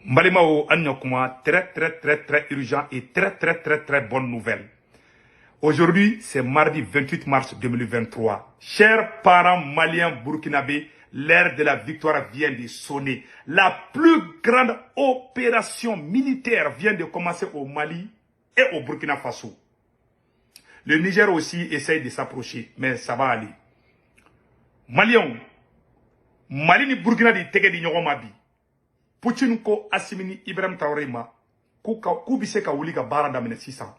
Mbalimao Anyokuma, très urgent et très bonne nouvelle. Aujourd'hui, c'est mardi 28 mars 2023. Chers parents maliens burkinabés, l'ère de la victoire vient de sonner. La plus grande opération militaire vient de commencer au Mali et au Burkina Faso. Le Niger aussi essaye de s'approcher, mais ça va aller. Maliens, Mali ni Burkina di tege di nyogoma bi. Poutine ko Assimini Ibrahim Traoré ma ku bi se ka wuli ka baara daminɛ sisan.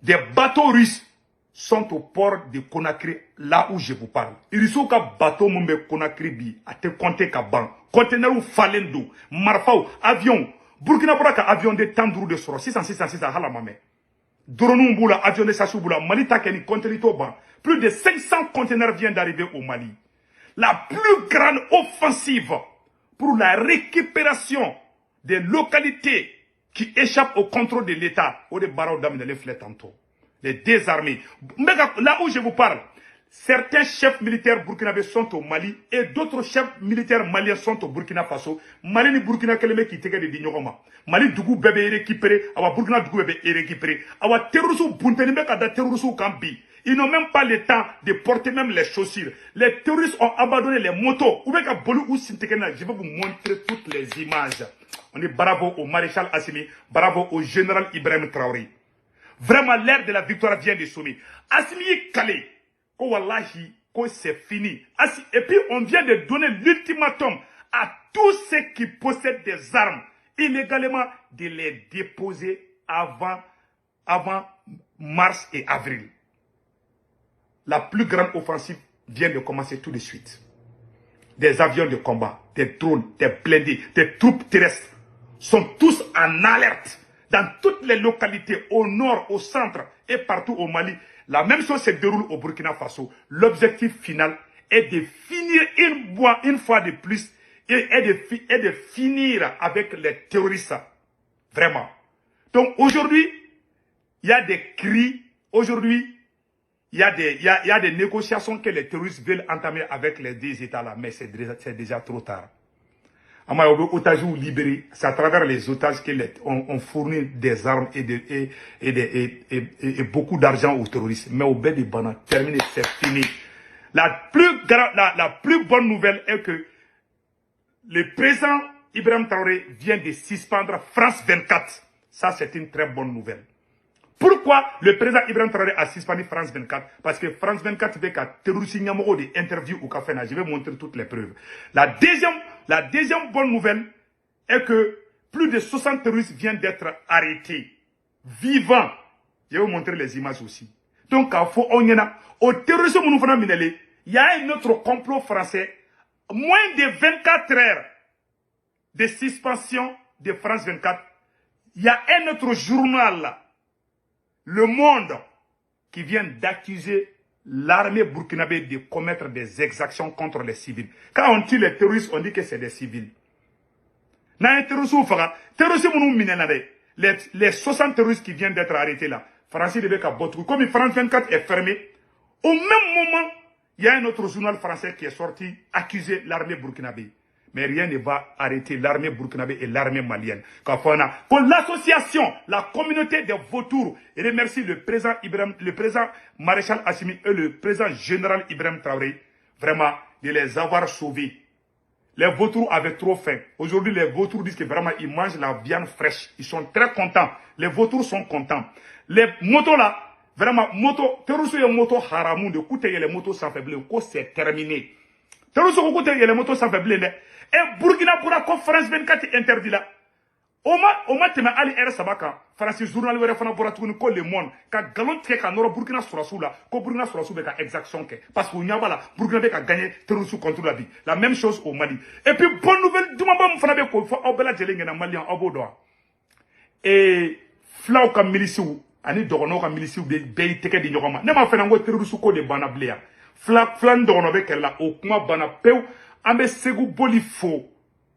Des bateaux russes sont au port de Conakry, là où je vous parle. Iriso ka bateau mun bɛ Conakry bi a tɛ compter ka ban. Conteneur falen don, marfaw, avion. Burkina bɔra ka avion de 10 de sɔrɔ sisan hala ma mɛn. Drone b'u la, avion de chasse b'u la, Mali ta kɛ ni conteneur t'o ban. Plus de 500 conteneurs viennent d'arriver au Mali. La plus grande offensive pour la récupération des localités qui échappent au contrôle de l'État. Les désarmés. Là où je vous parle, certains chefs militaires burkinabés sont au Mali et d'autres chefs militaires maliens sont au Burkina Faso. Mali ni Burkina keleme qui tege de dignogoma. Mali dugu bébé récupéré, awa Burkina dugu bébé récupéré. Awa terroristes buntenime kada terroristes kambi. Ils n'ont même pas le temps de porter même les chaussures. Les terroristes ont abandonné les motos. Je vais vous montrer toutes les images. On dit bravo au maréchal Assimi, bravo au général Ibrahim Traoré. Vraiment, l'ère de la victoire vient de sonner. Assimi est calé. Oh wallahi, c'est fini. Et puis, on vient de donner l'ultimatum à tous ceux qui possèdent des armes illégalement de les déposer avant mars et avril. La plus grande offensive vient de commencer tout de suite. Des avions de combat, des drones, des blindés, des troupes terrestres sont tous en alerte dans toutes les localités au nord, au centre et partout au Mali. La même chose se déroule au Burkina Faso. L'objectif final est de finir une fois de plus et de finir avec les terroristes. Vraiment. Donc aujourd'hui, il y a des cris. Aujourd'hui, il y a des négociations que les terroristes veulent entamer avec les deux États-là, mais c'est déjà trop tard. Les otages libérés, c'est à travers les otages qu'on fournit des armes et beaucoup d'argent aux terroristes. Mais au Bédi Bana, terminé, c'est fini. La plus bonne nouvelle est que le président Ibrahim Traoré vient de suspendre France 24. Ça, c'est une très bonne nouvelle. Pourquoi le président Ibrahim Traoré a suspendu France 24? Parce que France 24 veut qu'à terroriste des interviews au café. Je vais montrer toutes les preuves. La deuxième bonne nouvelle est que plus de 60 terroristes viennent d'être arrêtés. Vivants. Je vais vous montrer les images aussi. Donc, au terrorisme, il y a un autre complot français. Moins de 24 heures de suspension de France 24. Il y a un autre journal là. Le Monde qui vient d'accuser l'armée burkinabé de commettre des exactions contre les civils. Quand on tue les terroristes, on dit que c'est des civils. Les 60 terroristes qui viennent d'être arrêtés là, Francis Rebecca Botrou, comme France 24 est fermé, au même moment, il y a un autre journal français qui est sorti accuser l'armée burkinabé. Mais rien ne va arrêter l'armée burkinabé et l'armée malienne. Pour l'association, la communauté des vautours, et remercie le président maréchal Assimi et le président général Ibrahim Traoré, vraiment, de les avoir sauvés. Les vautours avaient trop faim. Aujourd'hui, les vautours disent que vraiment, ils mangent la viande fraîche. Ils sont très contents. Les vautours sont contents. Les motos là, vraiment, terroristes et motos haramou, de coûter les motos sans faiblesse, c'est terminé. Terroristes et coûter les motos sans faiblesse, et Burkina pour la conférence 24 interdit là. Oma teme ali era sabaka. Francis journal wera fana bora tuguni ko le monde ka galon tike ka noro Burkina surasu la ko Burkina surasu be ka exaction ke parce que nyaba la Burkina be ka gagner terrorisme contre la vie. La même chose au Mali. Et puis bonne nouvelle dumamba mu fana be ko fo obela jele na Malien obodo. Et flaw ka milisiw ani dogono ka milisiw be tike di nyogoma. Ne ma fana ngo terrorisme ko de bana blia. Flan dogono be kella o kuma bana pew. Ambe Segu Boli fo.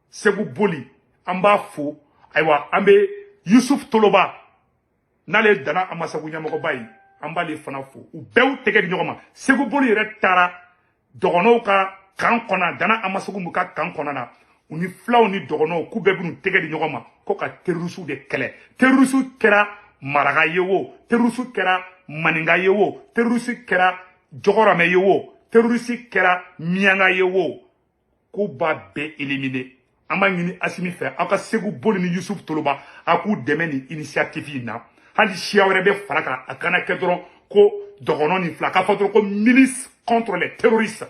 Segu Boli. Amba fo. Aywa, ambe Youssouf Toloba. Nale dana amasagu nyamoko bayi. Amba le fana fo. U bew tege di nyogoma. Segu Boli retara. Dogono ka kan kona. Dana amasagu muka kan kona na. u ni fulaw ni dɔgɔnɔw k'u bɛɛ b'u tɛgɛ di ɲɔgɔn ma ko ka terroriste de kɛlɛ terroriste kɛra maraka ye o terroriste kɛra maninga ye o terroriste kɛra jɔgɔrɔmɛ ye o terroriste kɛra mianga ye o k'u b'a bɛɛ éliminer an b'a ɲini Asimi fɛ aw ka Segu Boli ni Yusuf Toloba a k'u dɛmɛ ni initiative in na hali siya wɛrɛ bɛ fara kan a kana kɛ dɔrɔn ko dɔgɔnɔ ni fila k'a fɔ dɔrɔn ko milice contre les terroristes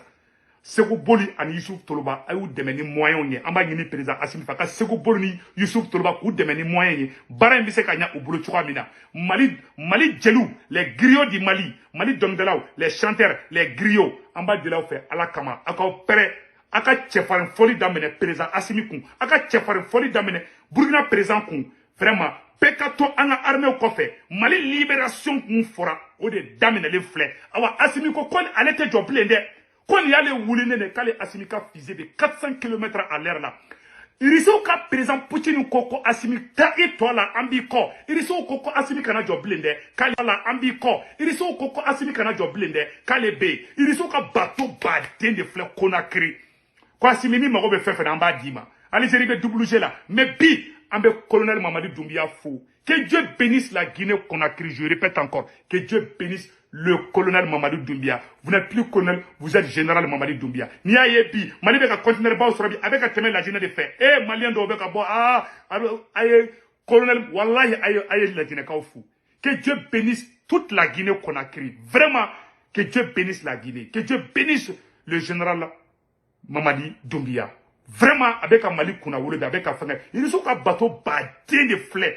Segu Boli ani Yusuf Toloba a y'u dɛmɛ ni moyens ye an b'a ɲini président Asimi fɛ a ka Segu Boli ni Yusuf Toloba k'u dɛmɛ ni moyens ye baara in bɛ se ka ɲɛ u bolo cogoya min na Mali jeliw les griots du Mali dɔnkɛlaw les chanteurs les griots an b'a deli aw fɛ Ala kama a k'aw pɛrɛ a ka cɛfarin fɔli daminɛ président Asimi kun a ka cɛfarin fɔli daminɛ Burkina président kun vraiment bɛɛ ka to an ka armée kɔfɛ Mali libération kun fɔra o de daminɛlen filɛ awa Asimi ko ale tɛ jɔ bilen dɛ ko nin y'ale wulinen de k'ale Asimi ka fusée de 400 km à l'heure la Iriso ka président Poutine ko Asimi ta i tɔ la an b'i kɔ Iriso ko Asimi kana jɔ bilen dɛ k'ale la an b'i kɔ Iriso ko Asimi kana jɔ bilen dɛ k'ale bɛ yen Iriso ka bateau baden de filɛ Conakry ko Asimi ni mago bɛ fɛn fɛn na an b'a d'i ma Algérie bɛ WG la mais bi an bɛ colonel Mamadi Doumbia fo que Dieu bénisse la Guinée-Conakry je répète encore que Dieu bénisse le colonel Mamadou Doumbia. Vous n'êtes plus colonel, vous êtes général Mamadou Doumbia. Ni a yebi, Mali beka conteneur ba osrabi avec a temer la Guinée de fait. Eh Malien do beka bo aye colonel wallahi aye la Guinée ka fou. Que Dieu bénisse toute la Guinée-Conakry. Vraiment que Dieu bénisse la Guinée, que Dieu bénisse le général Mamadi Doumbia. Vraiment avec un Mali kuna wole avec un fanga. Ils sont un bateau badé de fleurs.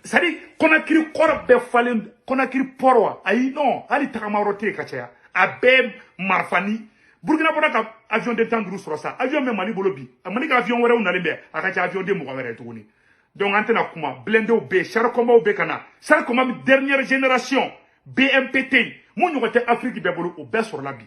C'est-à-dire, Conakry kora be falen, Conakry porwa, ayi non, ali takamarote kachaya, abe marfani, Burkina Faso ka avion de tandru sur ça, avion me Mali bolobi, Mali ka avion wera unale be, akacha avion de mouavere tourni. Donc antena kuma, blende ou be, char combat ou be kana, char combat dernière génération, BMPT, mon yote Afrique be bolo ou be sur la bi.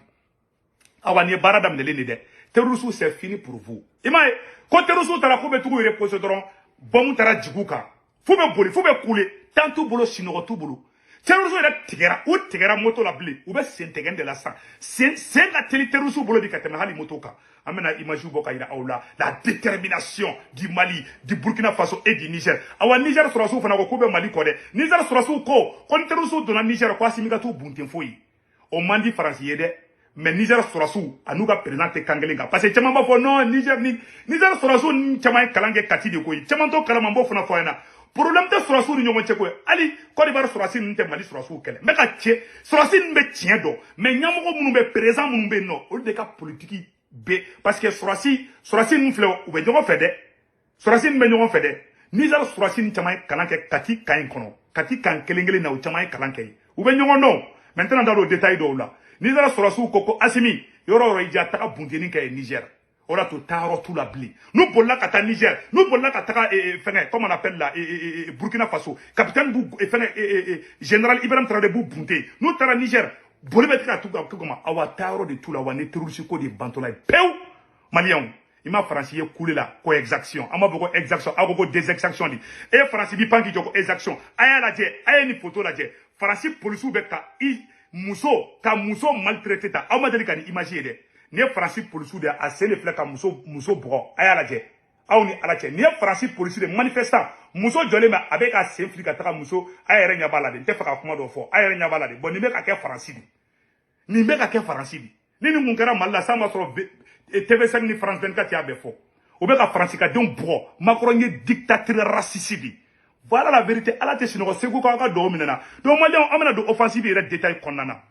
Awani baradam de l'ennede, terrorisme c'est fini pour vous. Imae, quand terrorisme tala koube tout repose dron, bon tara djiguka. Faut be couler tant tout boulot sinon tout boulot terrorisme est tigera ou tigera moto la blé ou be s'intégrer de la sang c'est la terrorisme boulot di katema hali moto ka amena image boka ila aula la détermination du Mali du Burkina Faso et du Niger awa Niger sura so fana ko be Mali ko de Niger sura so ko kon terrorisme do na Niger ko asimi ga to bunten foyi o mandi France yede mais Niger sura so anuga présenté kangelenga parce que chama ba fo non Niger sura so chama kalange kati de ko chama to kala mambo fana fo na problème de surasou ni ɲɔgɔn cɛ ko ali Côte d'Ivoire surasi ninnu tɛ Mali surasiw kɛlɛ mais ka cɛ surasi ninnu bɛ tiɲɛ dɔn mais ɲɛmɔgɔ minnu bɛ président minnu bɛ yen nɔ olu de ka politique bɛ parce que surasi ninnu filɛ u bɛ ɲɔgɔn fɛ dɛ surasi ninnu bɛ ɲɔgɔn fɛ dɛ Niger surasi ninnu caman ye kalan kɛ Kati kan in kɔnɔ Kati kan kelen-kelen na u caman ye kalan kɛ u bɛ ɲɔgɔn dɔn maintenant da l'o détail dɔw la Niger surasiw ko Asimi yɔrɔ yɔrɔ i ja taga buntenni kɛ Niger ora to taro tout la bli nous bolla kata Niger nous bolla kata comment on appelle là Burkina Faso capitaine bou général Ibrahim Traoré bou bunte nous tara Niger bolibet ka tout comment awa taro de tout la wane terroriste ko de bantola peu malien ima français coulé la co-exaction ama boko exaction agogo désexaction di et français bi panki joko exaction aya la je aya ni photo la je français police be ka muso maltraité ta ama deli ka ni imaginer de ni Francis police de a sene flek ka muso bro aya la je aw ni ala che ni Francis police de manifestant muso jole ma avec a sen flika ta muso ayere nya bala de te fa ka kuma do fo ayere nya bala de bon ni be ka ke Francis ni be ka ke Francis ni mun kara malla sa ma so TV5 ni France 24 ya be fo o be ka Francis ka don bro Macron ni dictateur raciste voilà la vérité ala te sino segu ka do minana donc malion amana do offensive ire détail konnana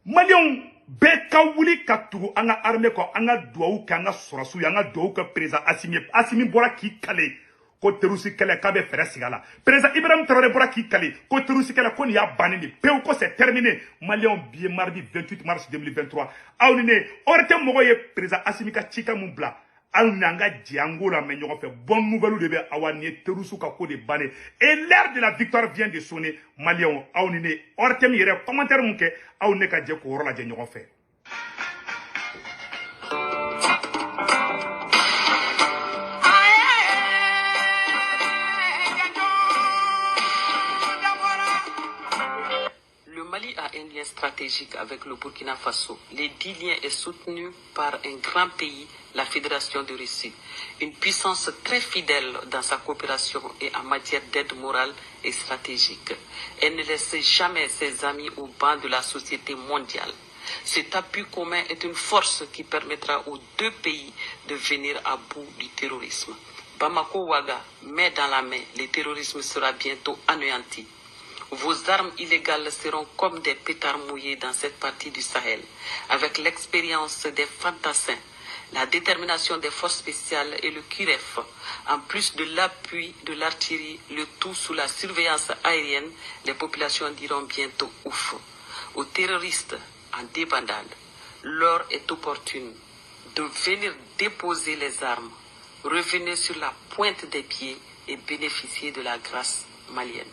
malion bɛɛ ka wuli ka tugu an ka armée kɔ an ka duwawu kɛ an ka sɔrɔsiw ye an ka duwawu kɛ président Asimi bɔra k'i kale ko terroriste kɛlɛ k'a bɛ fɛɛrɛ sigi a la président Ibrahim Traoré bɔra k'i kale ko terroriste kɛlɛ ko nin y'a bannen de pewu ko c'est terminé maliyɛnw bi ye mardi 28 mars 2023 aw ni ne o yɛrɛ tɛ mɔgɔ ye président Asimi ka cikan mun bila aw ni an ka jɛ an k'o lamɛn ɲɔgɔn fɛ bonne nouvelle de bɛ awa nin ye terroriste ka ko de bannen et l'heure de la victoire vient de sonner maliyɛnw aw ni ne o yɛrɛ tɛ min yɛrɛ commentaire mun kɛ aw ne ka jɛ k'o yɔrɔ lajɛ ɲɔgɔn fɛ. Le Mali a un lien stratégique stratégique avec le Burkina Faso. Les 10 liens est soutenu par un grand pays, la Fédération de Russie, une puissance très fidèle dans sa coopération et en matière d'aide morale et stratégique. Elle ne laisse jamais ses amis au banc de la société mondiale. Cet appui commun est une force qui permettra aux deux pays de venir à bout du terrorisme. Bamako-Ouaga, main dans la main, le terrorisme sera bientôt anéanti. Vos armes illégales seront comme des pétards mouillés dans cette partie du Sahel. Avec l'expérience des fantassins, la détermination des forces spéciales et le QRF, en plus de l'appui de l'artillerie, le tout sous la surveillance aérienne, les populations diront bientôt ouf. Aux terroristes en débandade, l'heure est opportune de venir déposer les armes, revenir sur la pointe des pieds et bénéficier de la grâce malienne.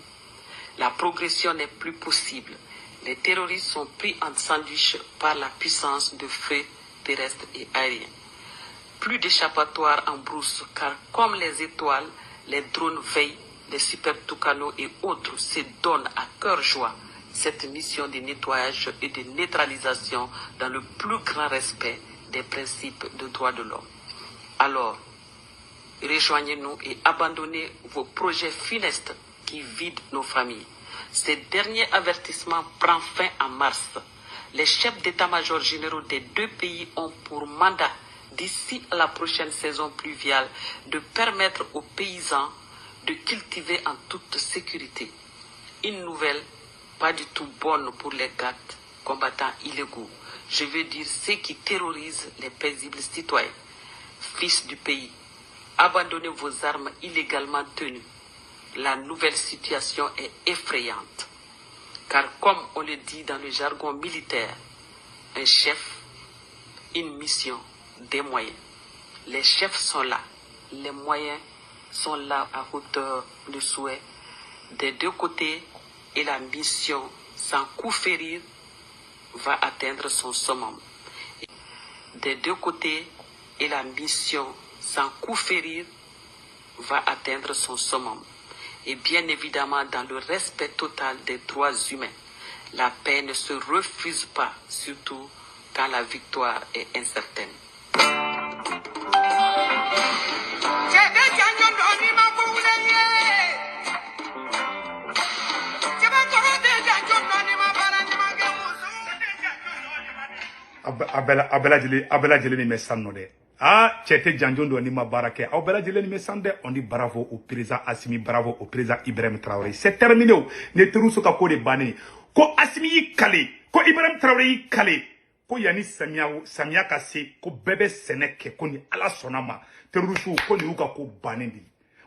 La progression n'est plus possible. Les terroristes sont pris en sandwich par la puissance de feu terrestre et aérien. Plus d'échappatoire en brousse, car comme les étoiles, les drones veillent, les super Tucano et autres se donnent à cœur joie cette mission de nettoyage et de neutralisation dans le plus grand respect des principes de droits de l'homme. Alors, rejoignez-nous et abandonnez vos projets funestes qui vident nos familles. Ce dernier avertissement prend fin en mars. Les chefs d'état-major généraux des deux pays ont pour mandat, d'ici à la prochaine saison pluviale, de permettre aux paysans de cultiver en toute sécurité. Une nouvelle pas du tout bonne pour les GAT, combattants illégaux. Je veux dire ceux qui terrorisent les paisibles citoyens. Fils du pays, abandonnez vos armes illégalement tenues. La nouvelle situation est effrayante. Car comme on le dit dans le jargon militaire, un chef, une mission, des moyens. Les chefs sont là, les moyens sont là à hauteur de souhait des deux côtés et la mission, sans coup férir, va atteindre son summum. Des deux côtés et la mission, sans coup férir, va atteindre son summum. Et bien évidemment dans le respect total des droits humains. La paix ne se refuse pas, surtout quand la victoire est incertaine. Abela Jeleni me sanno de. Ah, Chete Janjondo ni ma barake. Abela Jeleni me sande, on dit bravo au président Assimi, bravo au président Ibrahim Traoré. C'est terminé. Ne teruso ka ko de bani. Ko Assimi yi kale, ko Ibrahim Traoré yi kale. Ko yani samia kase, ko bebe seneke, ko ni ala sonama. Teruso ko ni uka ko banindi.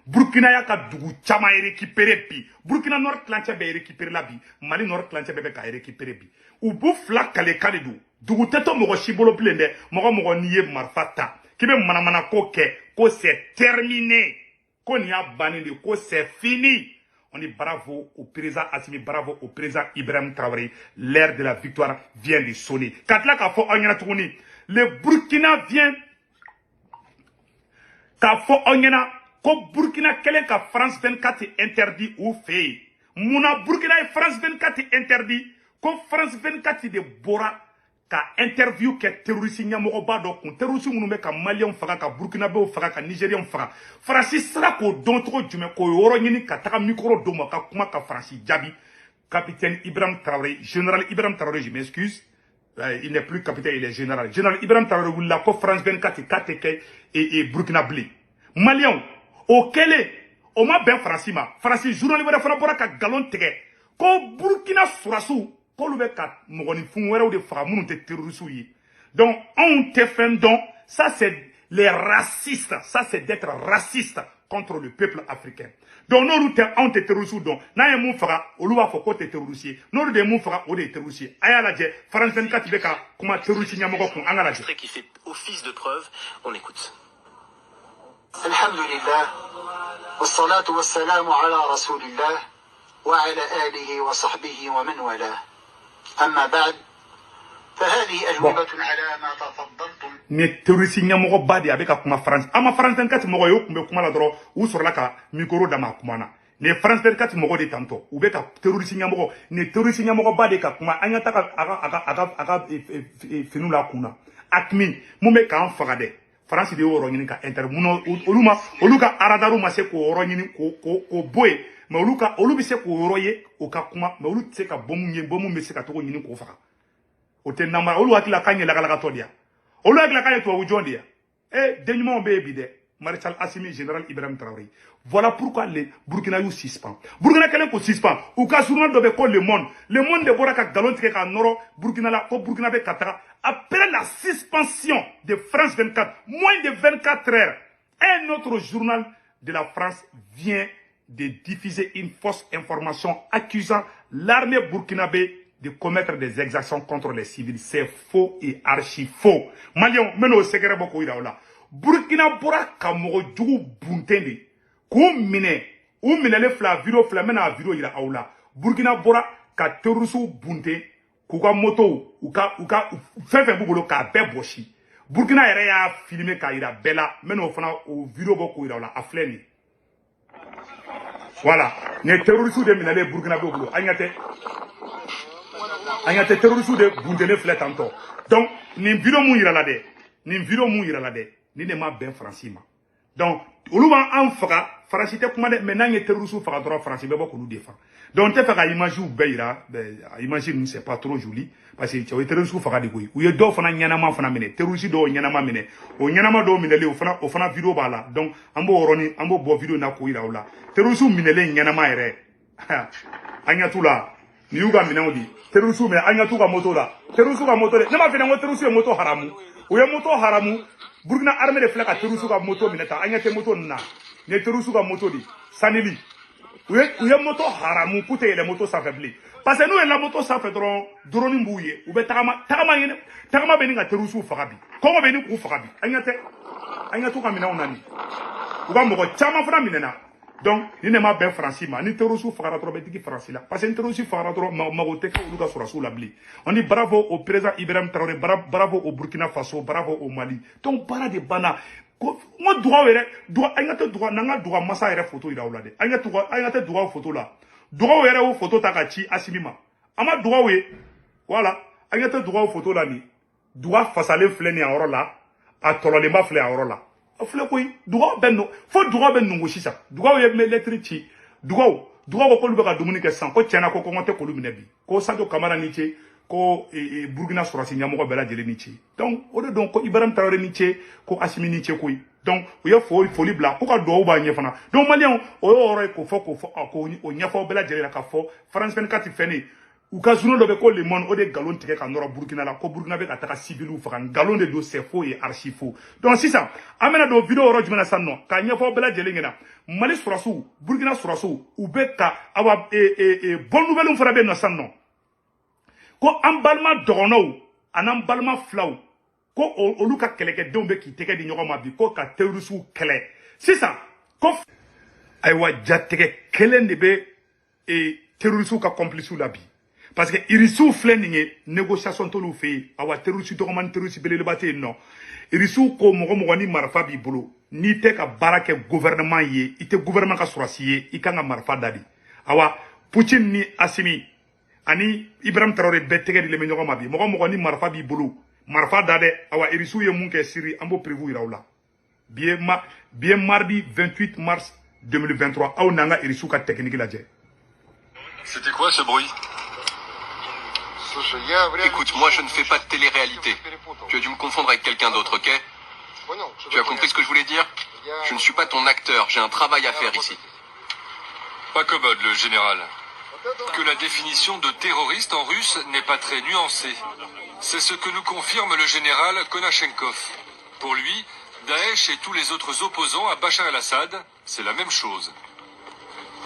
Burkina ya ka dugu chama récupéré bi. Burkina Nord Clanche be récupéré la bi. Mali Nord Clanche be ka récupéré bi. Ubu fla kale kale du. Dugu teto mogo shibolo plende, mogo niye marfata. Kibe manamana ko ke, ko c'est terminé. Ko ni a banindi, ko c'est fini. On dit bravo au président Assimi, bravo au président Ibrahim Traoré. L'ère de la victoire vient de sonner. Katla ka fo onyana tukuni. Le Burkina vient. Ka fo onyana. Ko Burkina kelen ka France 24 interdit ou fait. Mouna Burkina et France 24 interdit. Ko France 24 de Bora ka interview ke terroriste nyamogo ba do kun terroriste munu me ka Malien faga ka Burkina be faga ka Nigérien faga. Francis sera ko don tro jume ko yoro nyini ka taka micro do mo ka kuma ka Francis Jabi. Capitaine Ibrahim Traoré, général Ibrahim Traoré, je m'excuse. Il n'est plus capitaine, il est général. Général Ibrahim Traoré ou la ko France 24 KTK et Burkina Blé. Malien au kele o ma ben Francima Francis journal wera fana bora ka galon tege ko Burkina surasu ko lu be ka mogoni fun wera de fa munu te terroriste yi. Donc on te fait donc ça c'est les racistes, ça c'est d'être raciste contre le peuple africain. Donc nous on te terroriste donc na ye mun faga olu ba fo ko te terroriste no de mun faga o de terroriste aya la je France 24 be ka kuma terroriste nyamogo kun angala je qui fait office de preuve, on écoute. الحمد لله والصلاة والسلام على رسول الله وعلى آله وصحبه ومن والاه أما بعد فهذه أجوبة على ما تفضلتم. Mais terroriste nyamogo badi avec kuma France ama France 24 mogo yo kumbe kuma la dro ou sur la ka micro da ma kuma na ne France 24 mɔgɔ de tantɔ u bɛ ka terroriste ɲɛmɔgɔ ne terroriste ɲɛmɔgɔba de ka kuma an ka taga a ka finiw la kunna AQMI mun bɛ k'an faga dɛ France de y'o yɔrɔ ɲini ka mun olu ka aradaru ma se k'o yɔrɔ ɲini k'o bɔ yen mais olu bɛ se k'o yɔrɔ ye o ka kuma mais olu tɛ se ka bɔmu ye bɔmu bɛ se ka togo ɲini k'o faga o tɛ namara olu hakili la k'an ye lagalakatɔ de ya olu hakili la k'an ye tubabu jɔn de ya den ɲumanw bɛ yen bi dɛ Maréchal Assimi, général Ibrahim Traoré. Voilà pourquoi les Burkinabés suspendent. Burkina Kelen ko suspend. Ou ka journal de ko Le Monde. Le Monde de bora ka galon tige ka noro Burkina la ko Burkinabé katara. Après la suspension de France 24, moins de 24 heures, un autre journal de la France vient de diffuser une fausse information accusant l'armée burkinabé de commettre des exactions contre les civils. C'est faux et archi faux. Malion, meno secret boko ira ola. Burkina bora ka mogo jugu bunten de ko mine o minele fla video fla mena video ira awla Burkina bora ka terroristu bunten ku ka moto u ka fefe bubolo ka be boshi Burkina yɛrɛ y'a filmer ka ira bela meno fana o video boko ira awla afleni voilà ne terroristu de minele Burkina bubolo anyate terroristu de buntene fle tanto donc ni video mu ira la de ni ne ma ben France ma donc olu ba an faga France te kuma de maintenant ye terroriste faga droit France be bokulu défend donc te faga image ou beira image c'est pas trop joli parce que tu terroriste faga de koy ou ye do fana nyanama fana mine terroriste do nyanama mine o nyanama do minele o fana vidéo bala donc ambo oroni ambo bo vidéo na ko ira ola terroriste minele nyanama ere anya tula ni uga minawdi terroriste me anya tuka moto la terroriste ka moto ne ma fina ngo terroriste moto haramu o ye moto haramu Burkina armée de flaka terroriste ka moto mineta anya te moto na ne terroriste ka moto di sanili ou ye moto haramu kute ele moto ça faibli parce que nous la moto ça fait drone mbouye ou be tagama be ni ka terroriste fagabi ko be ni ku fagabi anya to ka mina onani ou ba mo ko chama fana minena donc ni ne ma ben France ma ni terroriste fagara trop betiki France la parce que terroriste fagara trop magote ka ulu ka surasu la bli on dit bravo au président Ibrahim Traoré bravo au Burkina Faso bravo au Mali donc para de bana mo droit were droit anya te droit nanga droit massa ere photo ira ula de anya te droit photo la droit were o photo takachi asimima ama droit we voilà anya te droit photo la ni droit fasale fleni a oro la a tolole ma fle a oro la fle koy droit benno fo droit benno ngo sisa droit we me lettre ti droit ko lu be ka dumuni ke san ko tiana ko ngote ko lu minebi ko Sadio Camara ni ti ko Burkina Sorasi nyamoko bela jele ni ti donc o de donc ko Ibrahim Traoré ni ti ko Assimi ni ti koy donc o ye folie bla ko ka do ba nyefana donc malien o oro ko fo ko o nyefo bela jele la ka fo France 24 feni ou ka journal do be ko Le Monde o de galon tike ka noro Burkina la ko Burkina be ka taka civilu fa galon de do c'est faux et archi faux donc si ça amena do vidéo oro jumena sanno ka nyefo bela jele ngena Mali Sorasu Burkina Sorasu ou be ka awa bonne nouvelle fera be no sanno ko an balma dogono anan balma flaw ko olu ka keleke denw be ki tege di ɲɔgɔn ma bi ko ka terroristu kɛlɛ sisan ko aywa jatege kelen de be terroristu ka complice la bi parce que irisiw filɛ nin ye négociation tolu fe yen awa terroristu dɔgɔmani terroristu belebeleba tɛ yen nɔ irisiw ko mɔgɔ ni marifa b'i bolo n'i tɛ ka baara kɛ gouvernement ye i tɛ gouvernement ka sɔrɔsi ye i kan ka marifa da di awa Poutine ni Assimi ani Ibrahim Traoré bɛɛ tɛgɛ dilen bɛ ɲɔgɔn ma bi mɔgɔ ni marifa b'i bolo marifa da dɛ awa irisiw ye mun kɛ Syrie an b'o prévu yira u la bien mardi 28 mars 2023 aw n'an ka irisiw ka technique lajɛ. C'était quoi ce bruit? Écoute, moi je ne fais pas de télé-réalité. Tu as dû me confondre avec quelqu'un d'autre, ok? Tu as compris ce que je voulais dire? Je ne suis pas ton acteur, j'ai un travail à faire ici. Pas commode, le général. Que la définition de terroriste en russe n'est pas très nuancée. C'est ce que nous confirme le général Konashenkov. Pour lui, Daesh et tous les autres opposants à Bachar el-Assad, c'est la même chose.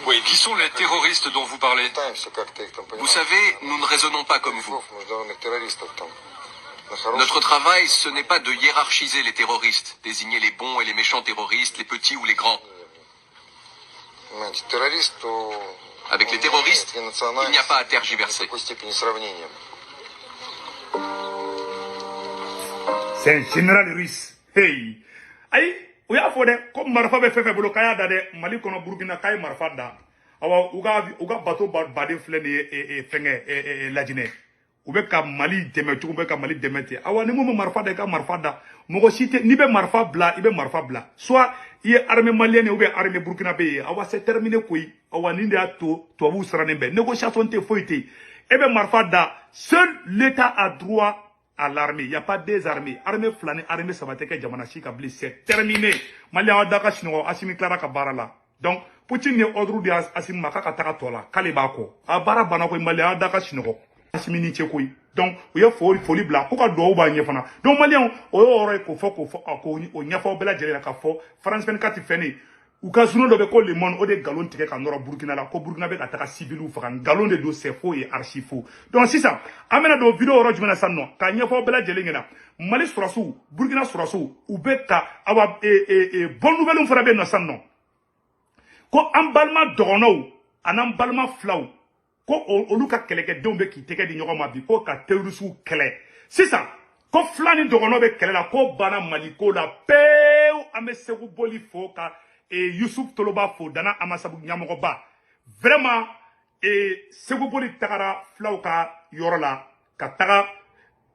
Oui, qui sont les terroristes dont vous parlez? Vous savez, nous ne raisonnons pas comme vous. Notre travail, ce n'est pas de hiérarchiser les terroristes, désigner les bons et les méchants terroristes, les petits ou les grands. Avec les terroristes, il n'y a pas à tergiverser. C'est un général russe. Hey! Aïe! Oya fode comme marfa be fefe bolo kaya dade Mali kono Burkina kay marfa da awa uga bateau baden filɛ nin ye fɛngɛ lajinɛ u bɛ ka Mali dɛmɛ cogo bɛ ka Mali dɛmɛ ten awa ni mun bɛ marifa da i ka marifa da mɔgɔ si tɛ n'i bɛ marifa bila i bɛ marifa bila soit i ye armée malienne ou bien armée burkinabé ye awa c'est terminé koyi awa nin de y'a to tubabuw sirannen bɛ négociation tɛ foyi tɛ e bɛ marifa da seul l'État a droit à l'armée. Il n'y a pas des armées. Armée flânée, armée ça va être que Jamana Chika Bli, c'est terminé. Mali a daka chinois, Assimi Clara Kabarala. Donc, Poutine est ordre de Assimi Makaka Takatola, Kalibako. A Barabanako, Mali a daka chinois. Assimi Nichekui. Donc, il y a folie blanc. Pourquoi doit ou nyefana? Donc, Malien, aurait qu'on faut qu'on n'y a pas bella gelé la cafo. France 24 fini. Ou ka zuno do be ko le monde o de galon tigɛ ka nɔrɔ Burkina la ko Burkina bɛ ka taga civil faga galon de do c'est faux et archi faux donc sisan an bɛna don vidéo yɔrɔ jumɛn na sisan nɔ ka ɲɛfɔ bɛɛ lajɛlen ɲɛna Mali sɔrɔsiw Burkina sɔrɔsiw u bɛ ka awa bonne nouvelle fana bɛ yen nɔ sisan nɔ ko an balima dɔgɔnɔw an'an balima filaw ko olu ka kɛlɛkɛdenw bɛ k'i tɛgɛ di ɲɔgɔn ma bi ko ka terrorisiw kɛlɛ sisan ko fila ni dɔgɔnɔw bɛ kɛlɛ la ko banna Mali ko la pewu an bɛ Segu Boli fo ka Youssouf Toloba fo dana amasabu ɲamɔgɔba vraiment Segu Boli tagara filaw ka yɔrɔ la ka taga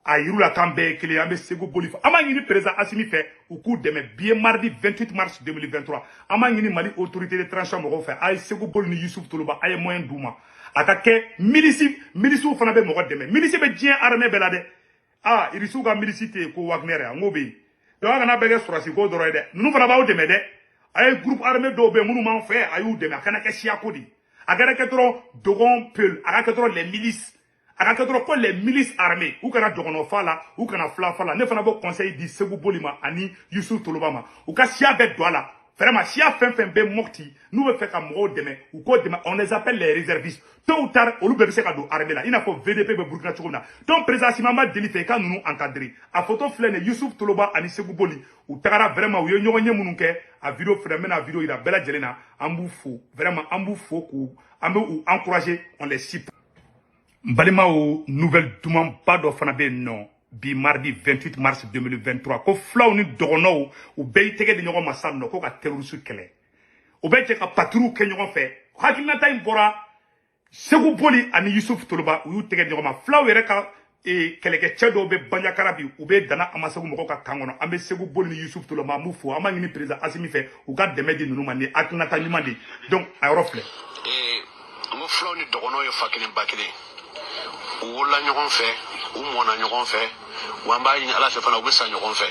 a yiru la kan bɛɛ ye kelen an bɛ Segu Boli fo an b'a ɲini président Assimi fɛ u k'u dɛmɛ bi ye mardi 28 mars 2023 an b'a ɲini Mali autorité de transition mɔgɔw fɛ a ye Segu Boli ni Youssouf Toloba a ye moyen d'u ma a ka kɛ milisiw fana bɛ mɔgɔ dɛmɛ milisi bɛ diɲɛ armée bɛɛ la dɛ irisiw ka milisi tɛ yen ko Wagner an k'o bɛ yen donc an kana bɛɛ kɛ sɔrɔsi ko dɔrɔn ye dɛ ninnu fana b'aw dɛmɛ dɛ a ye groupe armé dɔw bɛ minnu m'an fɛ a y'u dɛmɛ a kana kɛ siyako de a kana kɛ dɔrɔn dogon peul a ka kɛ dɔrɔn les milices a ka kɛ dɔrɔn ko les milices armées u kana dɔgɔnɔfa la u kana filafa la ne fana bɛ conseil di Segu Boli ma ani Youssouf Toloba ma u ka siya bɛɛ don a la vraiment siya fɛn fɛn bɛ Mopti n'u bɛ fɛ ka mɔgɔw dɛmɛ u k'o dɛmɛ on les appelle les réservistes tôt ou tard olu bɛɛ bɛ se ka don armée la i n'a fɔ VDP bɛ Burkina cogo min na donc président Assimi an b'a deli fɛ i ka ninnu encadrer a photo filɛ nin ye Youssouf Toloba ani Segu Boli u tagara vraiment u ye ɲɔgɔn ye minnu kɛ a vidéo fɛnɛ n bɛna vidéo yira bɛɛ lajɛlen na an b'u fo vraiment an b'u fo k'u an bɛ u encourager on les cite n balimaw nouvelle dumanba dɔ fana bɛ yen nɔ bi mardi 28 mars 2023 ko filaw ni dɔgɔnɔw u bɛɛ y'i tɛgɛ di ɲɔgɔn ma sisan nɔ ko ka terroriste kɛlɛ u bɛ jɛ ka patrouille kɛ ɲɔgɔn fɛ hakilinata in bɔra Segu Boli ani Youssouf Toloba u y'u tɛgɛ di ɲɔgɔn ma filaw yɛrɛ ka kɛlɛkɛcɛ dɔw bɛ Bandiakara bi u bɛ dana Amasagu mɔgɔw ka kan kɔnɔ an bɛ Segu Boli ni Youssouf Toloba an b'u fo an b'a ɲini président Assimi fɛ u ka dɛmɛ di ninnu ma ni hakilinata ɲuman de donc a yɔrɔ filɛ n ko filaw ni dɔgɔnɔw ye fa kelen ba kelen u wolola ɲɔgɔn fɛ u mɔna ɲɔgɔn fɛ wa an b'a ɲini Ala fɛ fana u bɛ sa ɲɔgɔn fɛ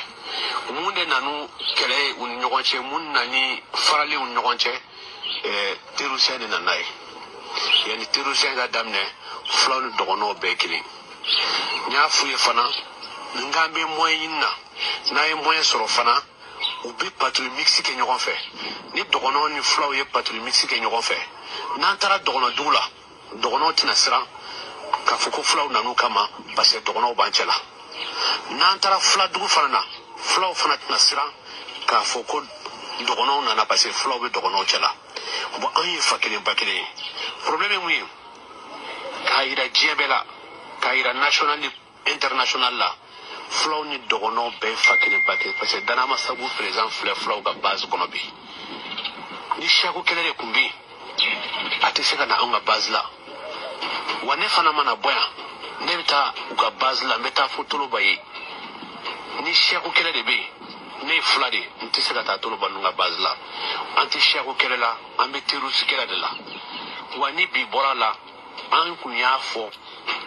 mun de nanu kɛlɛ ye u ni ɲɔgɔn cɛ mun nani farali u ni ɲɔgɔn cɛ terroriste de nana ye yanni terroriste ka daminɛ filaw ni dɔgɔnɔw bɛɛ kelen n y'a f'u ye fana n'an bɛ moyen ɲini na n'an ye moyen sɔrɔ fana u bɛ patrouille mixte kɛ ɲɔgɔn fɛ ni dɔgɔnɔw ni filaw ye patrouille mixte kɛ ɲɔgɔn fɛ n'an taara dɔgɔnɔdugu la dɔgɔnɔw tɛna siran k'a fɔ ko filaw nan'u kama parce que dɔgɔnɔw b'an cɛ la n'an taara filadugu fana na filaw fana tɛna siran k'a fɔ ko dɔgɔnɔw nana parce que filaw bɛ dɔgɔnɔw cɛ la bon an ye fa kelen ba kelen ye problème ye mun ye k'a yira diɲɛ bɛɛ la k'a yira national ni international la filaw ni dɔgɔnɔw bɛɛ fa kelen ba kelen parce que Dana Amasagu président filɛ filaw ka base kɔnɔ bi ni siyako kɛlɛ de tun bɛ yen a tɛ se ka na anw ka base la wa ne fana mana bɔ yan ne bɛ taa u ka base la n bɛ taa fo Toloba ye ni siyako kɛlɛ de bɛ yen ne ye fila de n tɛ se ka taa Toloba ninnu ka base la an tɛ siyako kɛlɛ la an bɛ terroriste kɛlɛ de la wa ni bi bɔra la an kun y'a fɔ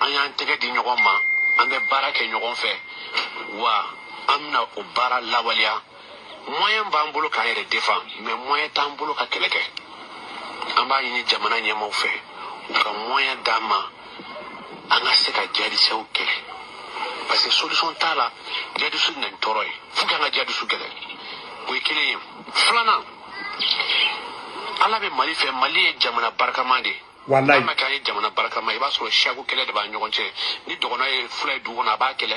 an y'an tɛgɛ di ɲɔgɔn ma an bɛ baara kɛ ɲɔgɔn fɛ wa an bɛna o baara lawaleya moyen b'an bolo k'an yɛrɛ défend mais moyen t'an bolo ka kɛlɛ kɛ an b'a ɲini jamana ɲɛmaaw fɛ u ka moyen d'an ma an ka se ka jihadisɛw kɛlɛ parce que solution t'a la jihadisiw na ni tɔɔrɔ ye fo k'an ka jihadisiw kɛlɛ o ye kelen ye filanan Ala bɛ Mali fɛ Mali ye jamana barikama de wallahi n'a ma kɛ an ye jamana barikama i b'a sɔrɔ siyako kɛlɛ de b'an ɲɔgɔn cɛ ni dɔgɔnɔ ye fila ye dugu kɔnɔ a b'a kɛlɛ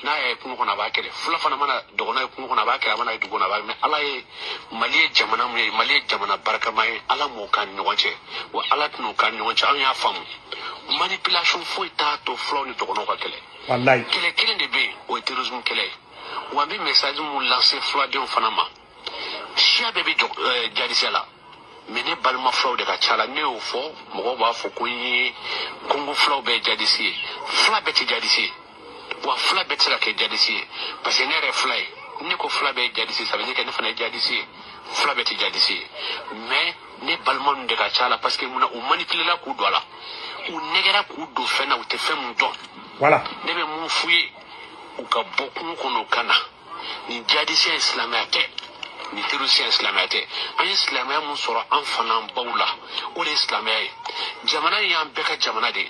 n'a y'a ye kungo kɔnɔ a b'a kɛlɛ fila fana mana dɔgɔnɔ ye kungo kɔnɔ a b'a kɛlɛ a mana ye dugu kɔnɔ a b'a kɛlɛ Ala ye Mali ye jamana mun ye Mali ye jamana barikama ye Ala m'o k'an ni ɲɔgɔn cɛ wa Ala tɛn'o k'an ni ɲɔgɔn cɛ an y'a faamu manipulation foyi t'a to filaw ni dɔgɔnɔw ka kɛlɛ wallahi kɛlɛ kelen de bɛ yen o ye terrorisme kɛlɛ ye wa n bɛ message mun lancer filadenw fana ma siya bɛɛ bɛ jadisɛ la mais ne balma flaw de ka chala ne o fo mo ba fo ko yi kongo flaw be jadisi fla be ti jadisi wa fla be ti la ke jadisi parce que ne re fly ne ko fla be jadisi ça veut dire que ne fa ne jadisi fla be ti jadisi mais ne balma de ka chala parce que muna o manipuler la ku do la ou negera ku do fe na o te fe mun don voilà ne be mun fuye u ka bokun kono kana ni jadisi islamate ni terroriste islamate an islamaya mun sɔrɔ an fana baw la o de islamaya ye jamana y'an bɛɛ ka jamana de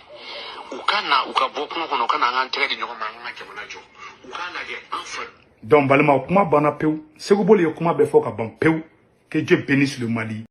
u ka na u ka bɔ kungo kɔnɔ u ka na an tɛgɛ di ɲɔgɔn ma an ka jamana jɔ u ka lajɛ an fɛ donc balima kuma banna pewu Sékou Boli ye kuma bɛɛ fɔ ka ban pewu que Dieu bénisse le Mali